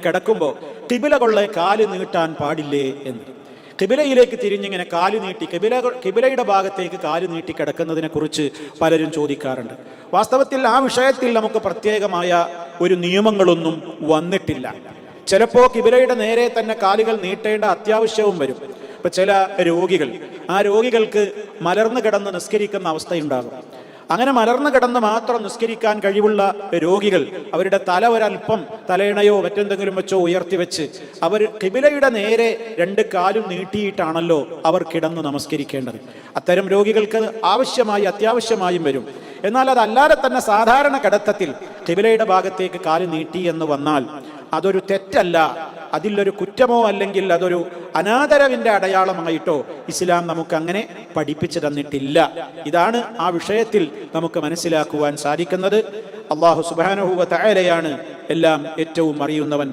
കിടക്കുമ്പോൾ കിബില കൊള്ളെ കാല് നീട്ടാൻ പാടില്ലേ എന്ന്. കിബിലയിലേക്ക് തിരിഞ്ഞിങ്ങനെ കാല് നീട്ടി കിബിലയുടെ ഭാഗത്തേക്ക് കാല് നീട്ടി കിടക്കുന്നതിനെ കുറിച്ച് പലരും ചോദിക്കാറുണ്ട്. വാസ്തവത്തിൽ ആ വിഷയത്തിൽ നമുക്ക് പ്രത്യേകമായ ഒരു നിയമങ്ങളൊന്നും വന്നിട്ടില്ല. ചിലപ്പോൾ കിബിലയുടെ നേരെ തന്നെ കാലുകൾ നീട്ടേണ്ട അത്യാവശ്യവും വരും. ഇപ്പൊ ചില രോഗികൾ, ആ രോഗികൾക്ക് മലർന്നു കിടന്ന് നിസ്കരിക്കുന്ന അവസ്ഥയുണ്ടാകും. അങ്ങനെ മലർന്നു കിടന്ന് മാത്രം നിസ്കരിക്കാൻ കഴിവുള്ള രോഗികൾ അവരുടെ തല ഒരൽപ്പം തലയിണയോ മറ്റെന്തെങ്കിലും വെച്ചോ ഉയർത്തി വെച്ച് അവർ ഖിബിലയുടെ നേരെ രണ്ട് കാലും നീട്ടിയിട്ടാണല്ലോ അവർ കിടന്ന് നമസ്കരിക്കേണ്ടത്. അത്തരം രോഗികൾക്ക് അത്യാവശ്യമായും വരും. എന്നാൽ അതല്ലാതെ തന്നെ സാധാരണ കിടത്തത്തിൽ ഖിബിലയുടെ ഭാഗത്തേക്ക് കാല് നീട്ടി എന്ന് വന്നാൽ അതൊരു തെറ്റല്ല, അതിലൊരു കുറ്റമോ അല്ലെങ്കിൽ അതൊരു അനാദരവിന്റെ അടയാളമായിട്ടോ ഇസ്ലാം നമുക്ക് അങ്ങനെ പഠിപ്പിച്ചു തന്നിട്ടില്ല. ഇതാണ് ആ വിഷയത്തിൽ നമുക്ക് മനസ്സിലാക്കുവാൻ സാധിക്കുന്നത്. അല്ലാഹു സുബ്ഹാനഹു വ തആലയാണ് എല്ലാം ഏറ്റവും അറിയുന്നവൻ.